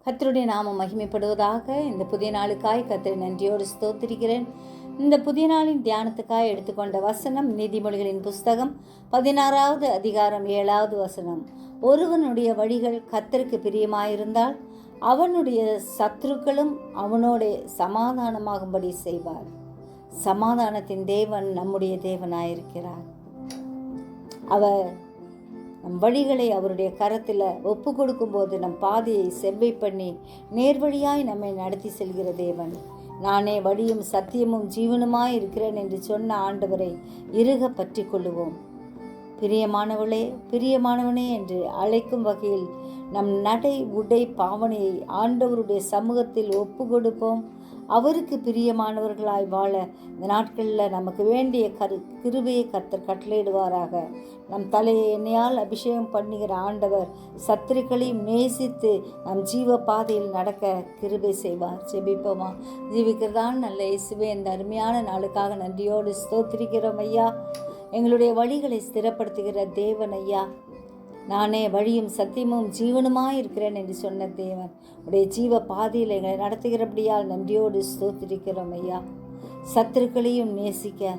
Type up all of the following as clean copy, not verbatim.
கர்த்தருடைய நாமம் மகிமைப்படுவதாக. இந்த புதிய நாளுக்காய் கர்த்தரை நன்றியோடு ஸ்தோத்திரிக்கிறேன். இந்த புதிய நாளின் தியானத்துக்காய் எடுத்துக்கொண்ட வசனம் நீதிமொழிகளின் புஸ்தகம் 16வது அதிகாரம் 7வது வசனம். ஒருவனுடைய வழிகள் கர்த்தருக்கு பிரியமாயிருந்தால் அவனுடைய சத்துருக்களும் அவனோட சமாதானமாகும்படி செய்வார். சமாதானத்தின் தேவன் நம்முடைய தேவனாயிருக்கிறார். அவர் நம் வழிகளை அவருடைய கரத்தில் ஒப்பு கொடுக்கும்போது நம் பாதையை செவ்வை பண்ணி நேர்வழியாய் நம்மை நடத்தி செல்கிற தேவன். நானே வழியும் சத்தியமும் ஜீவனுமாய் இருக்கிறேன் என்று சொன்ன ஆண்டவரை இறுக பற்றி கொள்ளுவோம். பிரியமானவனே என்று அழைக்கும் வகையில் நம் நடை உடை பாவனையை ஆண்டவருடைய சமூகத்தில் ஒப்பு கொடுப்போம். அவருக்கு பிரியமானவர்களாய் வாழ இந்த நாட்களில் நமக்கு வேண்டிய கிருபையை கர்த்தர் கட்டளையிடுவாராக. நம் தலையை எண்ணெயால் அபிஷேகம் பண்ணுகிற ஆண்டவர் சத்துருக்களையும் நேசித்து நம் ஜீவ பாதையில் நடக்க கிருபை செய்வார். ஜெபிப்போமா. ஜீவிக்கிறதான் நல்ல இயேசுவே, இந்த அருமையான நாளுக்காக நன்றியோடு ஸ்தோத்திரிக்கிறோம் ஐயா. எங்களுடைய வழிகளை ஸ்திரப்படுத்துகிற தேவன் ஐயா. நானே வழியும் சத்தியமும் ஜீவனுமாய் இருக்கிறேன் என்று சொன்ன தேவன் உடைய ஜீவ பாதையில் எங்களை நடத்துகிறபடியால் நன்றியோடு ஸ்தோத்திரிக்கிறோம் ஐயா. சத்துருக்களையும் நேசிக்க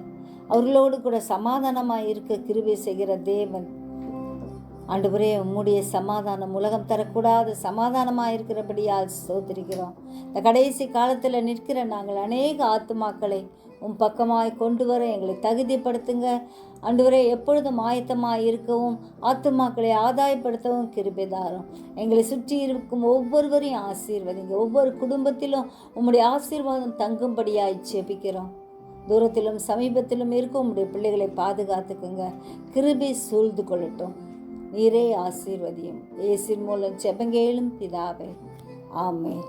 அவர்களோடு கூட சமாதானமாய் இருக்க கிருபை செய்கிற தேவன் ஆண்டவரே, உம்முடைய சமாதானம் உலகம் தரக்கூடாத சமாதானமாக இருக்கிறபடியால் ஸ்தோத்திரிக்கிறோம். இந்த கடைசி காலத்தில் நிற்கிற நாங்கள் அநேக ஆத்துமாக்களை உம் பக்கமாய் கொண்டு வர எங்களை தகுதிப்படுத்துங்க ஆண்டவரே. எப்பொழுதும் ஆயத்தமாக இருக்கவும் ஆத்துமாக்களை ஆதாயப்படுத்தவும் கிருபை தாரும். எங்களை சுற்றி இருக்கும் ஒவ்வொருவரையும் ஆசீர்வதிங்க. ஒவ்வொரு குடும்பத்திலும் உம்முடைய ஆசீர்வாதம் தங்கும்படியாய் ஜெபிக்கிறோம். தூரத்திலும் சமீபத்திலும் இருக்கும் உம்முடைய பிள்ளைகளை பாதுகாத்துக்குங்க. கிருபை சூழ்ந்து கொள்ளட்டும். நீரே ஆசீர்வதியும். இயேசுவின் மூலம் ஜெபங்கேளும் பிதாவே. ஆமென்.